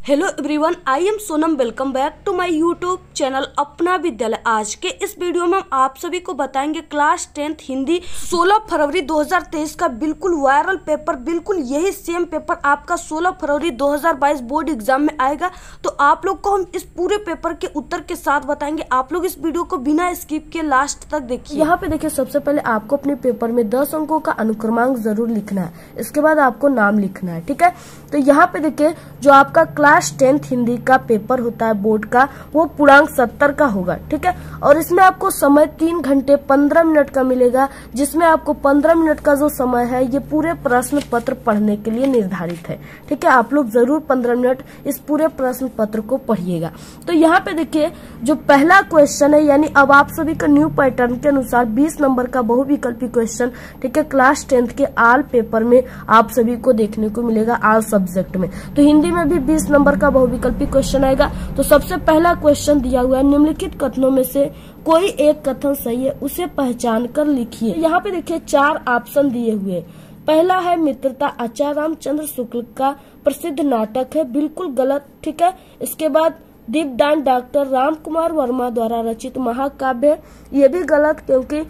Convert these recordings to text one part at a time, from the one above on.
Hello everyone, I am Sonam. Welcome back to my YouTube channel Apna Vidyalaya. आज के इस video में हम आप सभी को बताएंगे क्लास 10th हिंदी 16 फरवरी 2023 का बिल्कुल वायरल पेपर। बिल्कुल यही सेम पेपर आपका 16 फरवरी 2022 बोर्ड एग्जाम में आएगा। तो आप लोग को हम इस पूरे पेपर के उत्तर के साथ बताएंगे। आप लोग इस वीडियो को बिना स्किप के लास्ट तक देखिए। यहाँ पे देखिए, सबसे पहले आपको अपने पेपर में 10 अंकों का अनुक्रमांक जरूर लिखना है। इसके बाद आपको नाम लिखना है, ठीक है। तो यहाँ पे देखिए, जो आपका क्लास 10th हिंदी का पेपर होता है बोर्ड का, वो पूर्णांक 70 का होगा, ठीक है। और इसमें आपको समय 3 घंटे 15 मिनट का मिलेगा, जिसमें आपको 15 मिनट का जो समय है ये पूरे प्रश्न पत्र पढ़ने के लिए निर्धारित है, ठीक है। आप लोग जरूर 15 मिनट इस पूरे प्रश्न पत्र को पढ़िएगा। तो यहाँ पे देखिए, जो पहला क्वेश्चन है, यानी अब आप सभी का न्यू पैटर्न के अनुसार 20 नंबर का बहुविकल्पी क्वेश्चन, ठीक है, क्लास 10th के आल पेपर में आप सभी को देखने को मिलेगा, आल सब्जेक्ट में। तो हिंदी में भी 20 नंबर का बहुविकल्पी क्वेश्चन आएगा। तो सबसे पहला क्वेश्चन दिया हुआ है, निम्नलिखित कथनों में से कोई एक कथन सही है, उसे पहचान कर लिखिए। यहाँ पे देखिए 4 ऑप्शन दिए हुए। पहला है मित्रता, आचार्य रामचंद्र शुक्ल का प्रसिद्ध नाटक है, बिल्कुल गलत, ठीक है। इसके बाद दीपदान डॉक्टर राम कुमार वर्मा द्वारा रचित महाकाव्य है, ये भी गलत, क्योंकि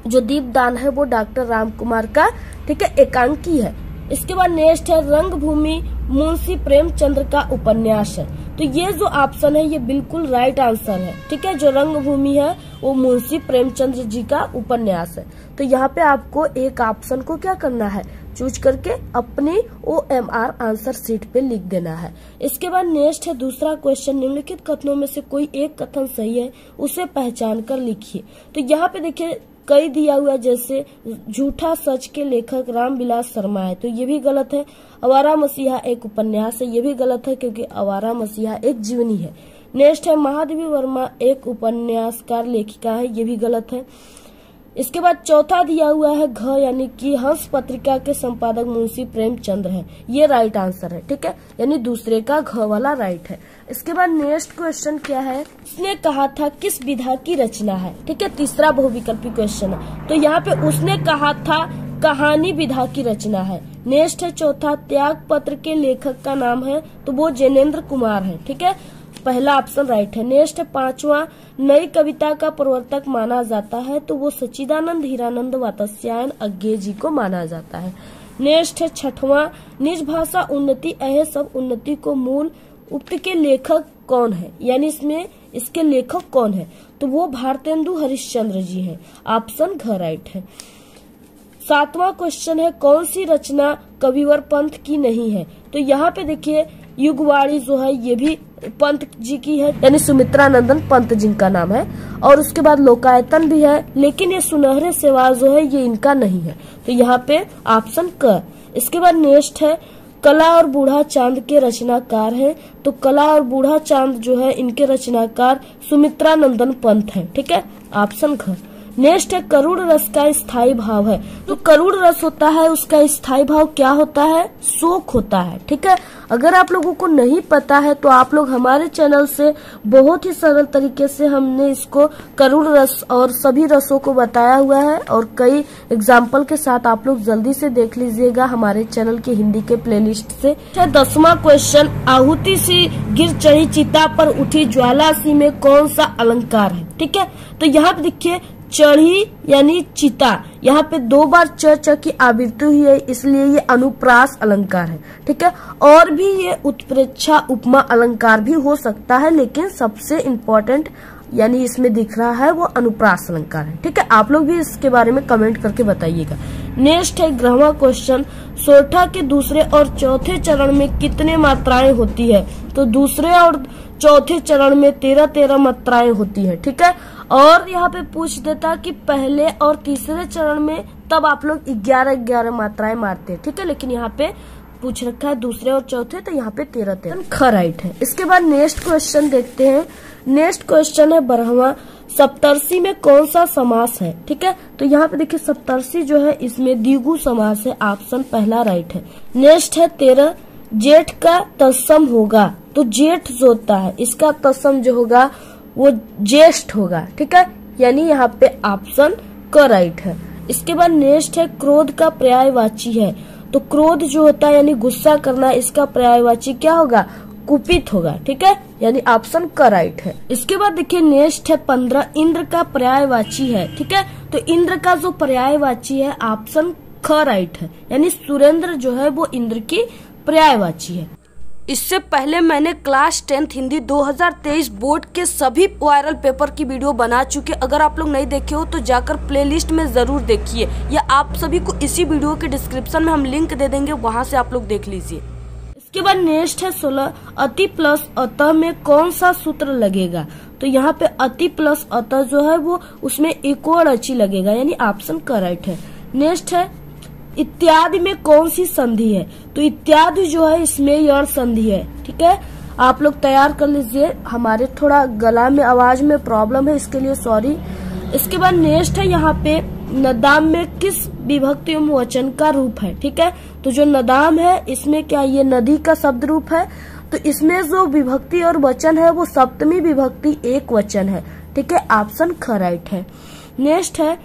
जो दीपदान है वो डॉक्टर राम कुमार का, ठीक है, एकांकी है। इसके बाद नेक्स्ट है रंगभूमि, मुंशी प्रेमचंद्र का उपन्यास है। तो ये जो ऑप्शन है ये बिल्कुल राइट आंसर है, ठीक है। जो रंगभूमि है वो मुंशी प्रेमचंद्र जी का उपन्यास है। तो यहाँ पे आपको एक ऑप्शन को क्या करना है, चूज करके अपनी OMR आंसर शीट पे लिख देना है। इसके बाद नेक्स्ट है दूसरा क्वेश्चन, निम्नलिखित कथनों में से कोई एक कथन सही है, उसे पहचान कर लिखिए। तो यहाँ पे देखिए कई दिया हुआ, जैसे झूठा सच के लेखक रामविलास शर्मा है, तो ये भी गलत है। आवारा मसीहा एक उपन्यास है, ये भी गलत है, क्योंकि आवारा मसीहा एक जीवनी है। नेक्स्ट है महादेवी वर्मा एक उपन्यासकार लेखिका है, ये भी गलत है। इसके बाद चौथा दिया हुआ है घ, यानी कि हंस पत्रिका के संपादक मुंशी प्रेमचंद्र है, ये राइट आंसर है, ठीक है, यानी दूसरे का घ वाला राइट है। इसके बाद नेक्स्ट क्वेश्चन क्या है, उसने कहा था किस विधा की रचना है, ठीक है, तीसरा बहुविकल्पी क्वेश्चन है। तो यहाँ पे उसने कहा था कहानी विधा की रचना है। नेक्स्ट है चौथा, त्याग पत्र के लेखक का नाम है, तो वो जैनेन्द्र कुमार है, ठीक है, पहला ऑप्शन राइट है। नेक्स्ट है पांचवा, नई कविता का प्रवर्तक माना जाता है, तो वो सच्चिदानंद हीरानंद वात्स्यायन अज्ञे जी को माना जाता है। नेक्स्ट है छठवां, निज भाषा उन्नति अह सब उन्नति को मूल उक्त के लेखक कौन है, यानी इसमें इसके लेखक कौन है, तो वो भारतेंदु हरिश्चंद्र जी है, ऑप्शन घ राइट है। सातवां क्वेश्चन है, कौन सी रचना कविवर पंथ की नहीं है, तो यहाँ पे देखिए युगवाणी जो है ये भी पंत जी की है, यानी सुमित्रानंदन पंत जी का नाम है। और उसके बाद लोकायतन भी है, लेकिन ये सुनहरे सेवा जो है ये इनका नहीं है, तो यहाँ पे ऑप्शन क। इसके बाद नेक्स्ट है कला और बूढ़ा चांद के रचनाकार हैं, तो कला और बूढ़ा चांद जो है इनके रचनाकार सुमित्रानंदन पंत है, ठीक है, ऑप्शन घ। नेक्स्ट है करुण रस का स्थायी भाव है, तो करुण रस होता है उसका स्थायी भाव क्या होता है, शोक होता है, ठीक है। अगर आप लोगों को नहीं पता है तो आप लोग हमारे चैनल से बहुत ही सरल तरीके से हमने इसको करुण रस और सभी रसों को बताया हुआ है, और कई एग्जाम्पल के साथ आप लोग जल्दी से देख लीजिएगा हमारे चैनल के हिंदी के प्लेलिस्ट से। 10वां क्वेश्चन, आहुति सी गिर चढ़ी चिता पर उठी ज्वाला सी में कौन सा अलंकार है, ठीक है। तो यहाँ पे देखिए चढ़ी यानी चिता, यहाँ पे 2 बार च की आवृत्ति हुई है, इसलिए ये अनुप्रास अलंकार है, ठीक है। और भी ये उत्प्रेक्षा उपमा अलंकार भी हो सकता है, लेकिन सबसे इम्पोर्टेंट यानी इसमें दिख रहा है वो अनुप्रास अलंकार है, ठीक है। आप लोग भी इसके बारे में कमेंट करके बताइएगा। नेक्स्ट है 11वां क्वेश्चन, सोरठा के दूसरे और चौथे चरण में कितने मात्राएं होती है, तो दूसरे और चौथे चरण में 13 मात्राएं होती है, ठीक है। और यहाँ पे पूछ देता कि पहले और तीसरे चरण में तब आप लोग 11 मात्राएं मारते हैं, ठीक है, लेकिन यहाँ पे पूछ रखा है दूसरे और चौथे, तो यहाँ पे 13 ख राइट है। इसके बाद नेक्स्ट क्वेश्चन देखते हैं। नेक्स्ट क्वेश्चन है 12वां, सप्तर्षि में कौन सा समास है, ठीक है। तो यहाँ पे देखिए सप्तर्षि जो है इसमें द्विगु समास है, ऑप्शन पहला राइट है। नेक्स्ट है 13, जेठ का तत्सम होगा, तो जेठ जो होता है इसका तत्सम जो होगा वो ज्येष्ठ होगा, ठीक है, यानी यहाँ पे ऑप्शन क राइट है। इसके बाद नेक्स्ट है क्रोध का पर्यायवाची है, तो क्रोध जो होता है यानी गुस्सा करना, इसका पर्यायवाची क्या होगा, कुपित होगा। ठीक है, यानी ऑप्शन क राइट है। इसके बाद देखिए नेक्स्ट है 15 इंद्र का पर्यायवाची है। ठीक है, तो इंद्र का जो पर्यायवाची है ऑप्शन ख राइट है, यानी सुरेंद्र जो है वो इंद्र की पर्यायवाची है। इससे पहले मैंने क्लास 10th हिंदी 2023 बोर्ड के सभी वायरल पेपर की वीडियो बना चुके। अगर आप लोग नहीं देखे हो तो जाकर प्लेलिस्ट में जरूर देखिए, या आप सभी को इसी वीडियो के डिस्क्रिप्शन में हम लिंक दे देंगे, वहां से आप लोग देख लीजिए। इसके बाद नेक्स्ट है 16 अति प्लस अतः में कौन सा सूत्र लगेगा। तो यहाँ पे अति प्लस अतः जो है वो उसमें एक और अची लगेगा, यानी ऑप्शन करेक्ट है। नेक्स्ट है इत्यादि में कौन सी संधि है। तो इत्यादि जो है इसमें यण संधि है। ठीक है, आप लोग तैयार कर लीजिए, हमारे थोड़ा गला में आवाज में प्रॉब्लम है, इसके लिए सॉरी। इसके बाद नेक्स्ट है यहाँ पे नदाम में किस विभक्ति एवं वचन का रूप है। ठीक है, तो जो नदाम है इसमें क्या ये नदी का शब्द रूप है, तो इसमें जो विभक्ति और वचन है वो सप्तमी विभक्ति एक वचन है। ठीक है, ऑप्शन ख राइट है। नेक्स्ट है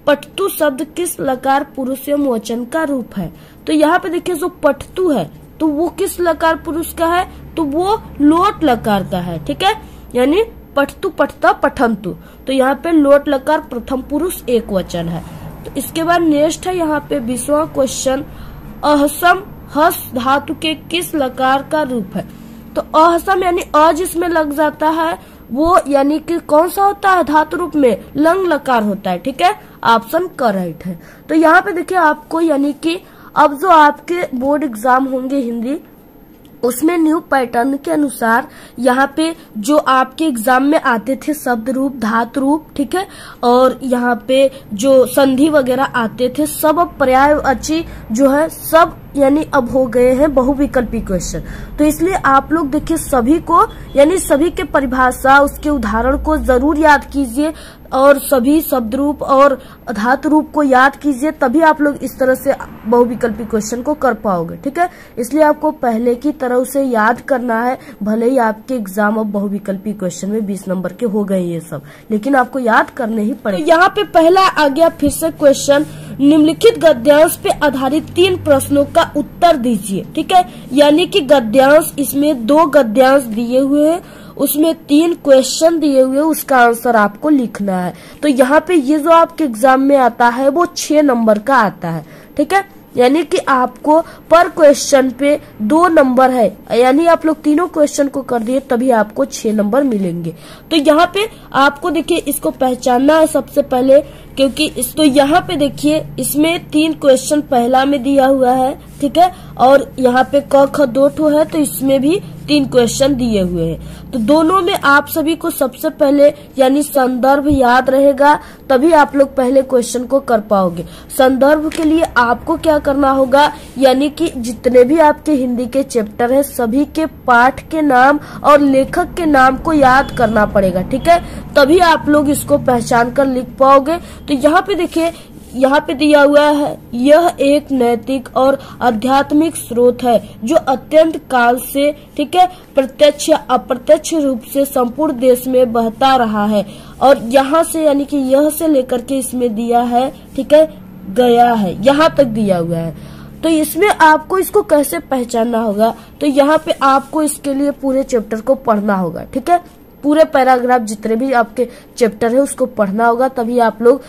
पठतु शब्द किस लकार पुरुष एवं वचन का रूप है। तो यहाँ पे देखिए जो पठतु है तो वो किस लकार पुरुष का है, तो वो लोट लकार का है। ठीक है, यानी पठतु पठता पठंतु, तो यहाँ पे लोट लकार प्रथम पुरुष एक वचन है। तो इसके बाद नेक्स्ट है यहाँ पे 20वां क्वेश्चन अहसम हस धातु के किस लकार का रूप है। तो अहसम यानी अ जिसमें लग जाता है वो यानी कि कौन सा होता है, धातु रूप में लंग लकार होता है। ठीक है, ऑप्शन करेक्ट है। तो यहाँ पे देखिए आपको यानी कि अब जो आपके बोर्ड एग्जाम होंगे हिंदी उसमें न्यू पैटर्न के अनुसार यहाँ पे जो आपके एग्जाम में आते थे शब्द रूप धातु रूप, ठीक है, और यहाँ पे जो संधि वगैरह आते थे सब अब पर्यायवाची जो है सब यानी अब हो गए हैं बहुविकल्पी क्वेश्चन। तो इसलिए आप लोग देखिए सभी को यानी सभी के परिभाषा उसके उदाहरण को जरूर याद कीजिए और सभी शब्द रूप और धातु रूप को याद कीजिए, तभी आप लोग इस तरह से बहुविकल्पी क्वेश्चन को कर पाओगे। ठीक है, इसलिए आपको पहले की तरह उसे याद करना है, भले ही आपके एग्जाम अब बहुविकल्पी क्वेश्चन में 20 नंबर के हो गए ये सब, लेकिन आपको याद करने ही पड़ेगा। तो यहाँ पे पहला आ गया फिर से क्वेश्चन, निम्नलिखित गद्यांश पे आधारित 3 प्रश्नों का उत्तर दीजिए। ठीक है, यानी कि गद्यांश इसमें 2 गद्यांश दिए हुए हैं, उसमें 3 क्वेश्चन दिए हुए, उसका आंसर आपको लिखना है। तो यहाँ पे ये जो आपके एग्जाम में आता है वो 6 नंबर का आता है। ठीक है, यानी कि आपको पर क्वेश्चन पे 2 नंबर है, यानी आप लोग तीनों क्वेश्चन को कर दिए तभी आपको 6 नंबर मिलेंगे। तो यहाँ पे आपको देखिए इसको पहचानना है सबसे पहले, क्योंकि तो यहाँ पे देखिए इसमें 3 क्वेश्चन पहला में दिया हुआ है। ठीक है, और यहाँ पे क ख 2 ठो है तो इसमें भी 3 क्वेश्चन दिए हुए हैं। तो दोनों में आप सभी को सबसे पहले यानी संदर्भ याद रहेगा, तभी आप लोग पहले क्वेश्चन को कर पाओगे। संदर्भ के लिए आपको क्या करना होगा, यानी कि जितने भी आपके हिंदी के चैप्टर है सभी के पाठ के नाम और लेखक के नाम को याद करना पड़ेगा। ठीक है, तभी आप लोग इसको पहचान कर लिख पाओगे। तो यहाँ पे देखिए यहाँ पे दिया हुआ है, यह एक नैतिक और आध्यात्मिक स्रोत है जो अत्यंत काल से, ठीक है, प्रत्यक्ष या अप्रत्यक्ष रूप से संपूर्ण देश में बहता रहा है। और यहाँ से यानी कि यह से लेकर के इसमें दिया है, ठीक है, गया है, यहाँ तक दिया हुआ है। तो इसमें आपको इसको कैसे पहचानना होगा, तो यहाँ पे आपको इसके लिए पूरे चैप्टर को पढ़ना होगा। ठीक है, पूरे पैराग्राफ जितने भी आपके चैप्टर है उसको पढ़ना होगा, तभी आप लोग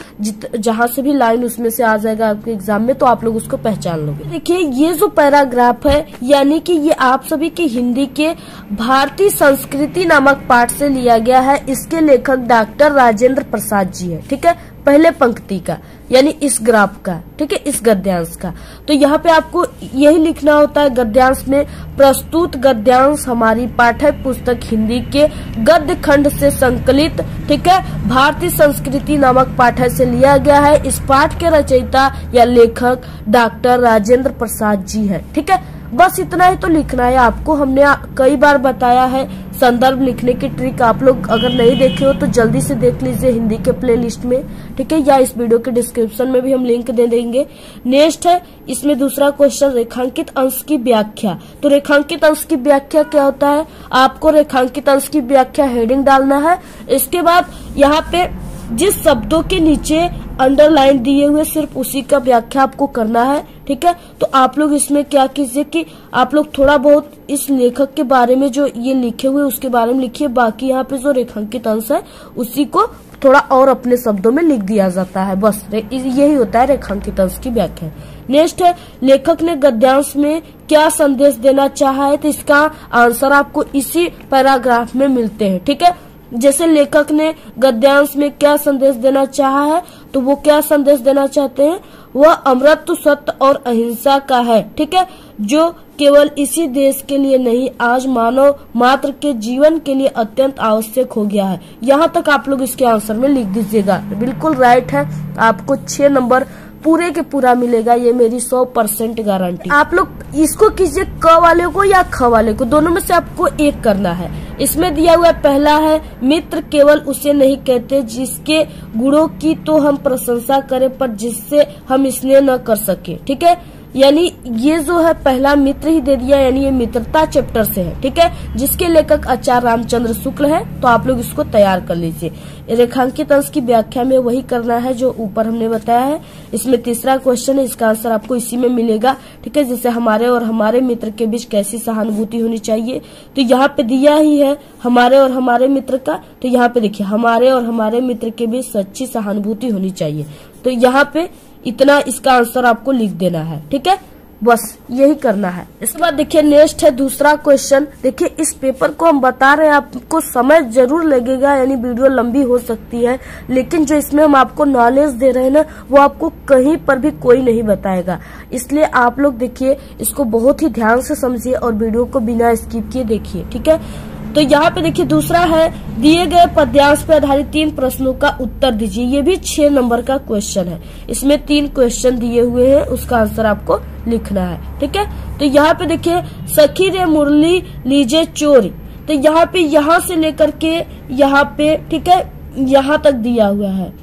जहां से भी लाइन उसमें से आ जाएगा आपके एग्जाम में तो आप लोग उसको पहचान लोगे। देखिए ये जो पैराग्राफ है यानी कि ये आप सभी की हिंदी के भारतीय संस्कृति नामक पाठ से लिया गया है। इसके लेखक डॉक्टर राजेंद्र प्रसाद जी है। ठीक है, पहले पंक्ति का यानी इस ग्राफ का, ठीक है, इस गद्यांश का। तो यहाँ पे आपको यही लिखना होता है गद्यांश में, प्रस्तुत गद्यांश हमारी पाठ्य पुस्तक हिंदी के गद्य खंड से संकलित, ठीक है, भारतीय संस्कृति नामक पाठ्य से लिया गया है। इस पाठ के रचयिता या लेखक डॉक्टर राजेंद्र प्रसाद जी है। ठीक है, बस इतना ही तो लिखना है आपको। हमने कई बार बताया है संदर्भ लिखने की ट्रिक, आप लोग अगर नहीं देखे हो तो जल्दी से देख लीजिए हिंदी के प्लेलिस्ट में। ठीक है, या इस वीडियो के डिस्क्रिप्शन में भी हम लिंक दे देंगे। नेक्स्ट है इसमें दूसरा क्वेश्चन, रेखांकित अंश की व्याख्या। तो रेखांकित अंश की व्याख्या क्या होता है, आपको रेखांकित अंश की व्याख्या हेडिंग डालना है। इसके बाद यहाँ पे जिस शब्दों के नीचे अंडरलाइन दिए हुए सिर्फ उसी का व्याख्या आपको करना है। ठीक है, तो आप लोग इसमें क्या कीजिए कि आप लोग थोड़ा बहुत इस लेखक के बारे में जो ये लिखे हुए उसके बारे में लिखिए, बाकी यहाँ पे जो रेखांकित अंश है उसी को थोड़ा और अपने शब्दों में लिख दिया जाता है। बस यही होता है रेखांकित अंश की व्याख्या। नेक्स्ट है, लेखक ने गद्यांश में क्या संदेश देना चाहा है, तो इसका आंसर आपको इसी पैराग्राफ में मिलते हैं। ठीक है, जैसे लेखक ने गद्यांश में क्या संदेश देना चाहा है, तो वो क्या संदेश देना चाहते हैं, वह अमरत्व, सत्य और अहिंसा का है। ठीक है, जो केवल इसी देश के लिए नहीं आज मानव मात्र के जीवन के लिए अत्यंत आवश्यक हो गया है। यहाँ तक आप लोग इसके आंसर में लिख दीजिएगा। बिल्कुल राइट है, आपको 6 नंबर पूरे के पूरा मिलेगा, ये मेरी 100% गारंटी। आप लोग इसको कीजिए क वाले को या ख वाले को, दोनों में से आपको एक करना है। इसमें दिया हुआ पहला है, मित्र केवल उसे नहीं कहते जिसके गुणों की तो हम प्रशंसा करें पर जिससे हम स्नेह न कर सके। ठीक है, यानी ये जो है पहला मित्र ही दे दिया, यानी ये मित्रता चैप्टर से है। ठीक है, जिसके लेखक आचार्य रामचंद्र शुक्ल है, तो आप लोग इसको तैयार कर लीजिए। रेखांकित अंश की व्याख्या में वही करना है जो ऊपर हमने बताया है। इसमें तीसरा क्वेश्चन है, इसका आंसर आपको इसी में मिलेगा। ठीक है, जैसे हमारे और हमारे मित्र के बीच कैसी सहानुभूति होनी चाहिए, तो यहाँ पे दिया ही है हमारे और हमारे मित्र का, तो यहाँ पे देखिए हमारे और हमारे मित्र के बीच सच्ची सहानुभूति होनी चाहिए। तो यहाँ पे इतना इसका आंसर आपको लिख देना है। ठीक है, बस यही करना है। इसके बाद देखिए नेक्स्ट है दूसरा क्वेश्चन। देखिए इस पेपर को हम बता रहे हैं, आपको समय जरूर लगेगा, यानी वीडियो लंबी हो सकती है, लेकिन जो इसमें हम आपको नॉलेज दे रहे हैं ना, वो आपको कहीं पर भी कोई नहीं बताएगा। इसलिए आप लोग देखिए इसको बहुत ही ध्यान से समझिए और वीडियो को बिना स्किप किए देखिए। ठीक है, तो यहाँ पे देखिए दूसरा है, दिए गए पद्यांश पर आधारित 3 प्रश्नों का उत्तर दीजिए। ये भी 6 नंबर का क्वेश्चन है। इसमें 3 क्वेश्चन दिए हुए हैं, उसका आंसर आपको लिखना है। ठीक है, तो यहाँ पे देखिए, सखी रे मुरली लीजे चोरी, तो यहाँ पे यहाँ से लेकर के यहाँ पे, ठीक है, यहाँ तक दिया हुआ है,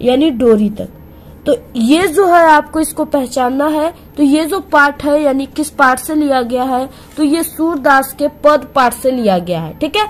यानी डोरी तक। तो ये जो है आपको इसको पहचानना है। तो ये जो पाठ है यानी किस पाठ से लिया गया है, तो ये सूरदास के पद पाठ से लिया गया है। ठीक है,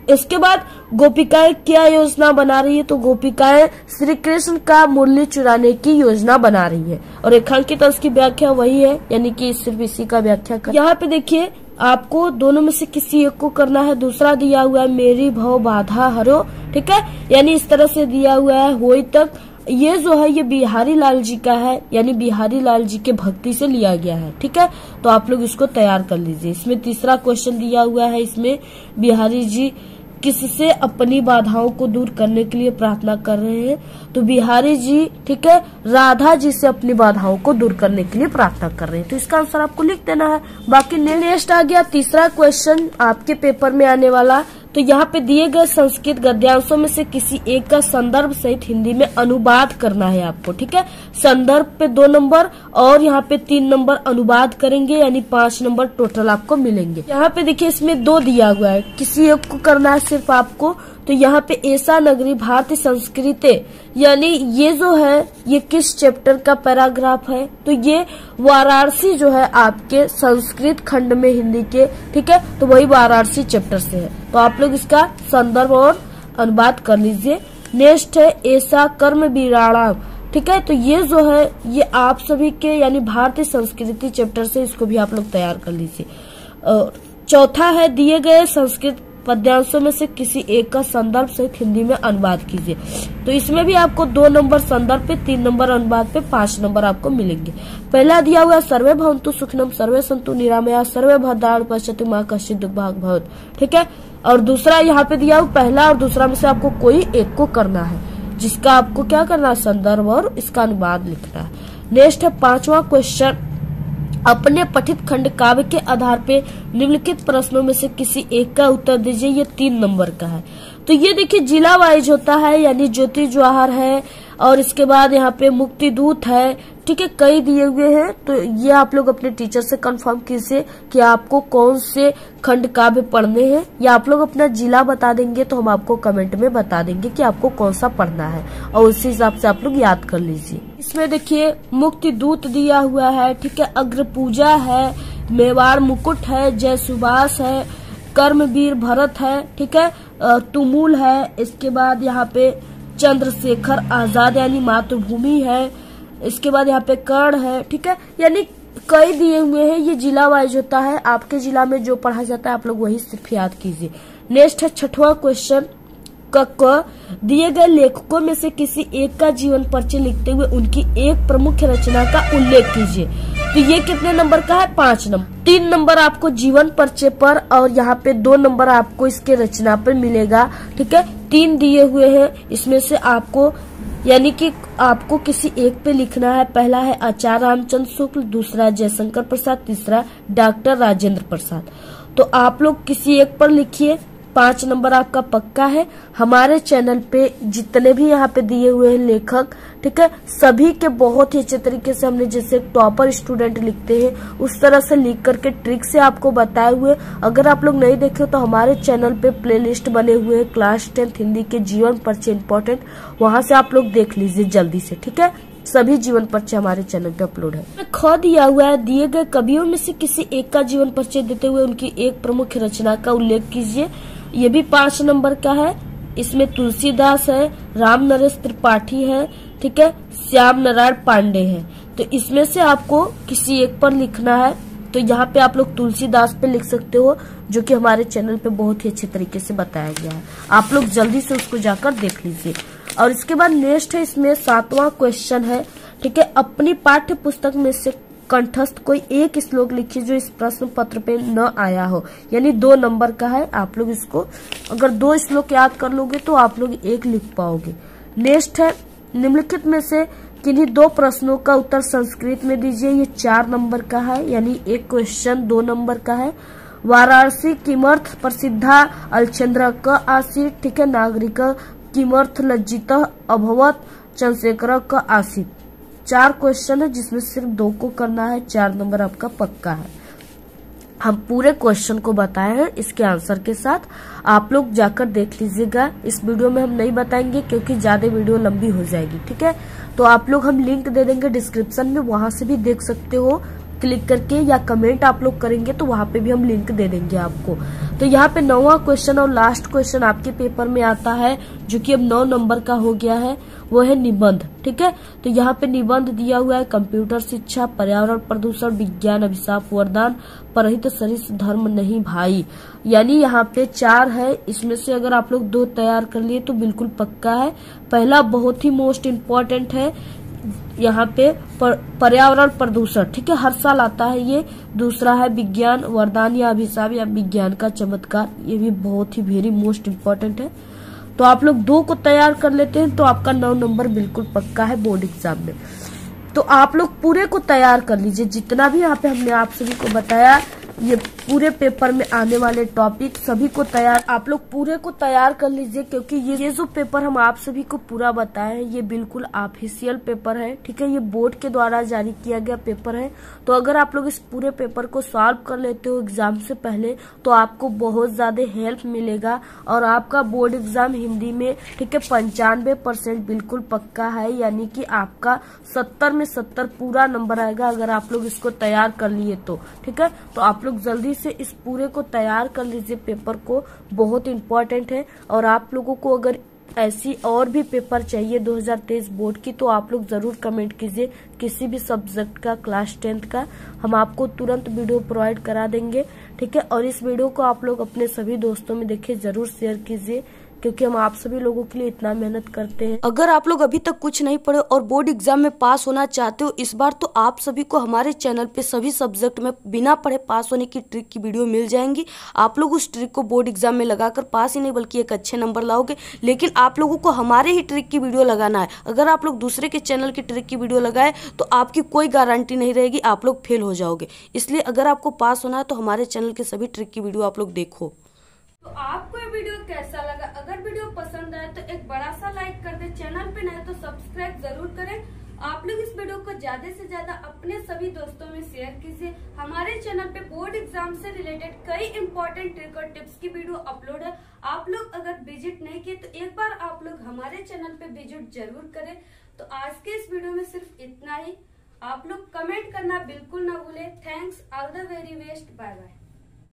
इसके बाद गोपिकाएं क्या योजना बना रही है, तो गोपिकाएं श्री कृष्ण का मुरली चुराने की योजना बना रही है। और रेखांकित अंश की व्याख्या वही है, यानी कि सिर्फ इसी का व्याख्या कर। यहाँ पे देखिए आपको दोनों में से किसी एक को करना है। दूसरा दिया हुआ है, मेरी भव बाधा हरो। ठीक है, यानी इस तरह से दिया हुआ है, होई तक। ये जो है ये बिहारी लाल जी का है, यानी बिहारी लाल जी के भक्ति से लिया गया है। ठीक है, तो आप लोग इसको तैयार कर लीजिए। इसमें तीसरा क्वेश्चन दिया हुआ है, इसमें बिहारी जी किससे अपनी बाधाओं को दूर करने के लिए प्रार्थना कर रहे हैं, तो बिहारी जी, ठीक है, राधा जी से अपनी बाधाओं को दूर करने के लिए प्रार्थना कर रहे हैं। तो इसका आंसर आपको लिख देना है। बाकी नेक्स्ट आ गया तीसरा क्वेश्चन आपके पेपर में आने वाला। तो यहाँ पे दिए गए संस्कृत गद्यांशों में से किसी एक का संदर्भ सहित हिंदी में अनुवाद करना है आपको। ठीक है, संदर्भ पे 2 नंबर और यहाँ पे 3 नंबर अनुवाद करेंगे, यानी 5 नंबर टोटल आपको मिलेंगे। यहाँ पे देखिए इसमें 2 दिया हुआ है, किसी एक को करना है सिर्फ आपको। तो यहाँ पे ऐसा नगरी भारतीय संस्कृति, यानी ये जो है ये किस चैप्टर का पैराग्राफ है, तो ये वाराणसी जो है आपके संस्कृत खंड में हिंदी के। ठीक है, तो वही वाराणसी चैप्टर से है। तो आप लोग इसका संदर्भ और अनुवाद कर लीजिए। नेक्स्ट है, ऐसा कर्म विराणाम। ठीक है, तो ये जो है ये आप सभी के यानी भारतीय संस्कृति चैप्टर से, इसको भी आप लोग तैयार कर लीजिए। चौथा है, दिए गए संस्कृत पद्यांशों में से किसी एक का संदर्भ सहित हिंदी में अनुवाद कीजिए। तो इसमें भी आपको 2 नंबर संदर्भ पे, 3 नंबर अनुवाद पे, 5 नंबर आपको मिलेंगे। पहला दिया हुआ सर्वे भवन्तु सुखिनः सर्वे सन्तु निरामया सर्वे भद्राणि पश्यन्तु मा कश्चित् दुर्भाग् भवेत्। ठीक है, और दूसरा यहाँ पे दिया हुआ पहला और दूसरा में से आपको कोई एक को करना है, जिसका आपको क्या करना है, संदर्भ और इसका अनुवाद लिखना है। नेक्स्ट है 5वां क्वेश्चन, अपने पठित खंड काव्य के आधार पे निम्नलिखित प्रश्नों में से किसी एक का उत्तर दीजिए। ये 3 नंबर का है। तो ये देखिए जिला वाइज होता है, यानी ज्योति जवाहर है और इसके बाद यहाँ पे मुक्ति दूत है। ठीक है, कई दिए हुए हैं, तो ये आप लोग अपने टीचर से कंफर्म कीजिए कि आपको कौन से खंड काव्य पढ़ने हैं, या आप लोग अपना जिला बता देंगे तो हम आपको कमेंट में बता देंगे कि आपको कौन सा पढ़ना है, और उसी हिसाब से आप लोग याद कर लीजिए। इसमें देखिए मुक्ति दूत दिया हुआ है। ठीक है, अग्र पूजा है, मेवाड़ मुकुट है, जय सुभाष है, कर्मवीर भरत है। ठीक है, तुमुल है, इसके बाद यहाँ पे चंद्रशेखर आजाद यानी मातृभूमि है, इसके बाद यहाँ पे कर्ण है, ठीक है, यानी कई दिए हुए हैं। ये जिला वाइज होता है, आपके जिला में जो पढ़ा जाता है आप लोग वही सिर्फ याद कीजिए। नेक्स्ट है 6वां क्वेश्चन, क दिए गए लेखकों में से किसी एक का जीवन परिचय लिखते हुए उनकी एक प्रमुख रचना का उल्लेख कीजिए। तो ये कितने नंबर का है? 5 नंबर। 3 नंबर आपको जीवन परिचय पर और यहाँ पे 2 नंबर आपको इसके रचना पर मिलेगा, ठीक है। 3 दिए हुए हैं, इसमें से आपको यानी कि आपको किसी एक पे लिखना है। पहला है आचार्य रामचंद्र शुक्ल, दूसरा जयशंकर प्रसाद, तीसरा डॉक्टर राजेंद्र प्रसाद। तो आप लोग किसी एक पर लिखिए, 5 नंबर आपका पक्का है। हमारे चैनल पे जितने भी यहाँ पे दिए हुए हैं लेखक, ठीक है, सभी के बहुत ही अच्छे तरीके से हमने जैसे टॉपर स्टूडेंट लिखते हैं उस तरह से लिख करके ट्रिक से आपको बताए हुए। अगर आप लोग नहीं देखे तो हमारे चैनल पे प्लेलिस्ट बने हुए हैं क्लास 10th हिंदी के जीवन परिचय इम्पोर्टेंट, वहां से आप लोग देख लीजिए जल्दी से, ठीक है। सभी जीवन परिचय हमारे चैनल पे अपलोड है। ख दिया हुआ है, दिए गए कवियों में से किसी एक का जीवन परिचय देते हुए उनकी एक प्रमुख रचना का उल्लेख कीजिए। ये भी 5 नंबर का है। इसमें तुलसीदास है, राम नरेश त्रिपाठी है, ठीक है, श्याम नारायण पांडे है। तो इसमें से आपको किसी एक पर लिखना है। तो यहाँ पे आप लोग तुलसीदास पे लिख सकते हो, जो कि हमारे चैनल पे बहुत ही अच्छे तरीके से बताया गया है। आप लोग जल्दी से उसको जाकर देख लीजिए। और इसके बाद नेक्स्ट है, इसमें 7वां क्वेश्चन है, ठीक है। अपनी पाठ्य पुस्तक में से कंठस्थ कोई एक श्लोक लिखिए जो इस प्रश्न पत्र पे न आया हो, यानी 2 नंबर का है। आप लोग इसको अगर 2 श्लोक याद कर लोगे तो आप लोग 1 लिख पाओगे। नेक्स्ट है, निम्नलिखित में से किन्हीं 2 प्रश्नों का उत्तर संस्कृत में दीजिए। ये 4 नंबर का है, यानी एक क्वेश्चन 2 नंबर का है। वाराणसी किमर्थ प्रसिद्धा अलचंद्र का आसीत, ठीक है, नागरिक किमर्थ लज्जित अभवत चंद्रशेखर का आसीत। 4 क्वेश्चन है जिसमें सिर्फ 2 को करना है, 4 नंबर आपका पक्का है। हम पूरे क्वेश्चन को बताए हैं इसके आंसर के साथ, आप लोग जाकर देख लीजिएगा। इस वीडियो में हम नहीं बताएंगे क्योंकि ज्यादा वीडियो लंबी हो जाएगी, ठीक है। तो आप लोग हम लिंक दे देंगे डिस्क्रिप्शन में, वहां से भी देख सकते हो क्लिक करके, या कमेंट आप लोग करेंगे तो वहां पे भी हम लिंक दे देंगे आपको। तो यहाँ पे 9वां क्वेश्चन और लास्ट क्वेश्चन आपके पेपर में आता है, जो कि अब 9 नंबर का हो गया है, वो है निबंध, ठीक है। तो यहाँ पे निबंध दिया हुआ है, कंप्यूटर शिक्षा, पर्यावरण प्रदूषण, विज्ञान अभिशाप वरदान, परहित सरिस धर्म नहीं भाई। यानी यहाँ पे 4 है, इसमें से अगर आप लोग 2 तैयार कर लिए तो बिल्कुल पक्का है। पहला बहुत ही मोस्ट इम्पोर्टेंट है, यहाँ पे पर्यावरण प्रदूषण, ठीक है, हर साल आता है ये। दूसरा है विज्ञान वरदान या अभिशाप या विज्ञान का चमत्कार, ये भी बहुत ही वेरी मोस्ट इम्पोर्टेंट है। तो आप लोग 2 को तैयार कर लेते हैं तो आपका 9 नंबर बिल्कुल पक्का है बोर्ड एग्जाम में। तो आप लोग पूरे को तैयार कर लीजिए, जितना भी यहाँ पे हमने आप सभी को बताया, ये पूरे पेपर में आने वाले टॉपिक सभी को तैयार, आप लोग पूरे को तैयार कर लीजिए, क्योंकि ये जो पेपर हम आप सभी को पूरा बताए हैं ये बिल्कुल ऑफिशियल पेपर है, ठीक है। ये बोर्ड के द्वारा जारी किया गया पेपर है। तो अगर आप लोग इस पूरे पेपर को सॉल्व कर लेते हो एग्जाम से पहले तो आपको बहुत ज्यादा हेल्प मिलेगा और आपका बोर्ड एग्जाम हिंदी में, ठीक है, 95% बिल्कुल पक्का है, यानी कि आपका 70 में 70 पूरा नंबर आएगा अगर आप लोग इसको तैयार कर लिए तो, ठीक है। तो आप लोग जल्दी से इस पूरे को तैयार कर लीजिए, पेपर को बहुत इम्पोर्टेंट है। और आप लोगों को अगर ऐसी और भी पेपर चाहिए 2023 बोर्ड की तो आप लोग जरूर कमेंट कीजिए, किसी भी सब्जेक्ट का क्लास 10th का हम आपको तुरंत वीडियो प्रोवाइड करा देंगे, ठीक है। और इस वीडियो को आप लोग अपने सभी दोस्तों में देखिए, जरूर शेयर कीजिए, क्योंकि हम आप सभी लोगों के लिए इतना मेहनत करते हैं। अगर आप लोग अभी तक कुछ नहीं पढ़े और बोर्ड एग्जाम में पास होना चाहते हो इस बार, तो आप सभी को हमारे चैनल पे सभी सब्जेक्ट में बिना पढ़े पास होने की ट्रिक की वीडियो मिल जाएंगी। आप लोग उस ट्रिक को बोर्ड एग्जाम में लगाकर पास ही नहीं बल्कि एक अच्छे नंबर लाओगे। लेकिन आप लोगों को हमारे ही ट्रिक की वीडियो लगाना है। अगर आप लोग दूसरे के चैनल की ट्रिक की वीडियो लगाए तो आपकी कोई गारंटी नहीं रहेगी, आप लोग फेल हो जाओगे। इसलिए अगर आपको पास होना है तो हमारे चैनल के सभी ट्रिक की वीडियो आप लोग देखो। तो आपको ये वीडियो कैसा लगा? अगर वीडियो पसंद आए तो एक बड़ा सा लाइक कर दे, चैनल पे नए तो सब्सक्राइब जरूर करें। आप लोग इस वीडियो को ज्यादा से ज्यादा अपने सभी दोस्तों में शेयर कीजिए। हमारे चैनल पे बोर्ड एग्जाम से रिलेटेड कई इंपॉर्टेंट ट्रिक और टिप्स की वीडियो अपलोड है। आप लोग अगर विजिट नहीं किए तो एक बार आप लोग हमारे चैनल पे विजिट जरूर करें। तो आज के इस वीडियो में सिर्फ इतना ही। आप लोग कमेंट करना बिल्कुल ना भूले। Thanks, all the very best, bye bye.